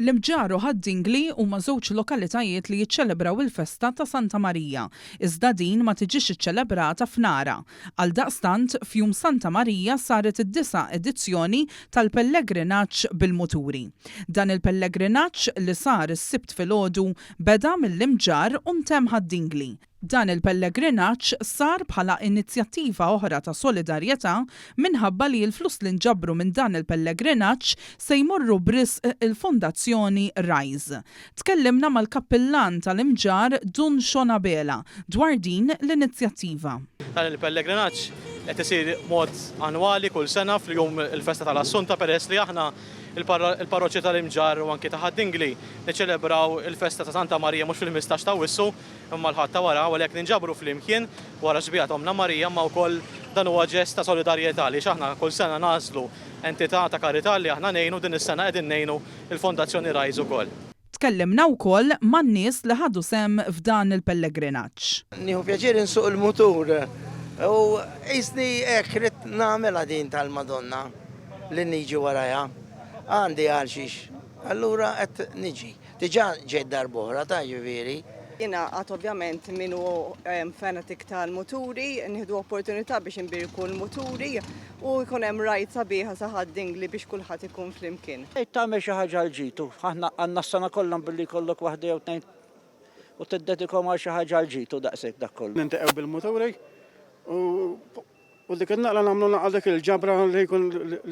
L-Imġar u Ħaddingli huma żewġ lokalitajiet li jiċċelebraw il-festa ta' Santa Marija, iżda din ma tiġix iċċelebrata f'Nara. Għaldaqstant f'jum Santa Marija saret id-9 edizzjoni tal-pellegrinaġġ bil-muturi. Dan il-pellegrinaġġ li sar is-Sibt filgħodu beda mill-Imġar u ntemm Ħaddingli. Dan il-pellegrinaġġ sar bħala inizjattiva oħra ta' solidarjetà minħabba li l-flus li nġabru minn dan il-pellegrinaġġ se jmorru brisq il-Fondazzjoni Rise. Tkellimna mal-kappillan tal-Imġar Dun Xonabela dwar din l-inizjattiva. Dan il-pellegrinaġġ qed isir mod annwali kull sena fl-jum il-Festa tal-Assunta peress li aħna il-parroċċja tal-Imġar u anke ta' Ħaddingli niċċelebraw il-Festa ta' Santa Marija mhux fil-15 ta' Wissu imma l-ħadd ta' wara għalhekk ninġabru flimkien wara ġbijat Omna Marija ma wkoll dan huwa ġest ta' solidarjetà li aħna kull sena nażlu entità ta' karità li aħna ngħinu din is-sena qegħdin ngħinu il-Fondazzjoni Rise ukoll. Tkellimna wkoll man-nies li ħadu sem f'dan il-pellegrinaġġ. Nieħu pjaċir insuq il-mutur u qisni hekk rid nagħmilha din tal-Madonna li niġi warajha. Għandi għal xiex, allura qed niġi. Diġà ġejt darb'oħra ta' ġifieri. Jiena għad ovvjament minnu fanatik tal-muturi, nieħdu opportunità biex inbirku l-muturi u jkun hemm rajt sabiħa sa' Ħaddingli biex kulħadd ikun flimkien. Tagħmel xi ħaġa l ġitu, aħna għandna s-sena kollha billi jkollok waħda jew tnejn u tiddedikhom għal xi ħaġa l ġitu daqshekk dak kollu. Nintaqgħu bil-muturi u dik naqla nagħmlu naqgħu dak il-ġabra li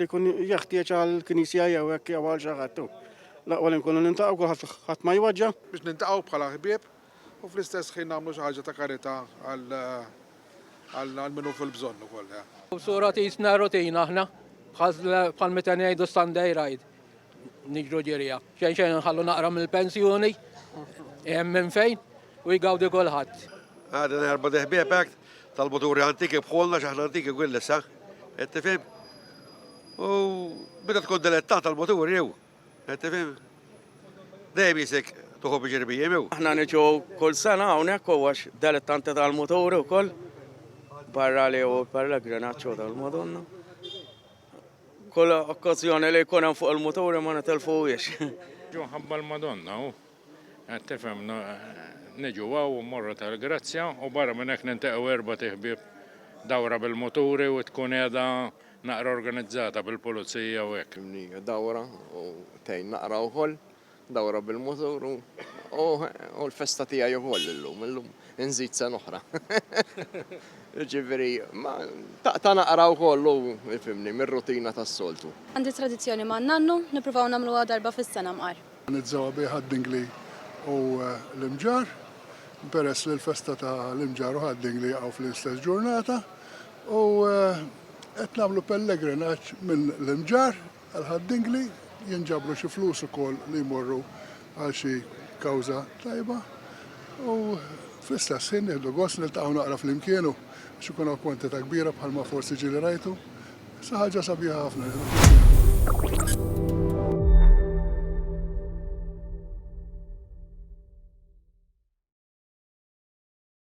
jkun jeħtieġ għall-Knisja jew hekk jew għal xi ħadd. L-aqwa li nkunu nintaqgħu kulħadd ma jwaġġa. Biex nintaqgħu bħala ħbieb u fl-istess ħin nagħmlu xi ħaġa ta' karità għal minnu fil-bżonn ukoll. Sura tisna rutina aħna bħal meta ngħidu Sunday ride. Niġru ġirija. Xejn nħallu naqra mill-pensjoni hemm minn fejn u jgawdi kulħadd. Għadna nerba' ħbieb hekk tal-muturi antiki bħolna x'aħna antiki gwillessa. Qed tifhem? U bida tkun dilettant tal-muturi jew. Qed tifhem? Dejjem isek tuħu biġirbija jew. Aħna niġu kull sena hawnhekk huwa dilettanti tal-muturi wkoll barra li hu pellegrinaġġ tal-Madonna. Kull okkażjoni li jkun hemm fuq il-muturi ma nitilfuhiex. Ġu ħabba l-Madonna u qed tifhem niġu għaw morru tal-Grazzja u barra minn hekk nintaqgħu erba' ħbieb dawra bil-muturi u tkun qiegħda naqra organizzata bil-pulizija u hekk. Dawra u tgħin naqra wkoll dawra bil-mutur u l-festa tiegħi wkoll illum inżid sena oħra. Ġifieri ta' naqra wkoll ifhimni mir-rutina tas-soltu. Għandi tradizzjoni ma' nannu nippruvaw nagħmluha darba fis-sena mqar. Nitżewwa bi Ħaddingli u l-Imġar, peress li l-festa ta' l-Imġar u Ħaddingli għaw fl-istess ġurnata u qed nagħmlu pellegrinaġġ minn l-Imġar għal Ħaddingli jinġabru xi flus ukoll li jmorru għal xi kawża tajba u fl-istess ħin nieħdu gost niltaqgħu naqra flimkien biex ikun hawn kwantità kbira bħalma forsi ġieli rajtu. Sa ħaġa sabiħa ħafna.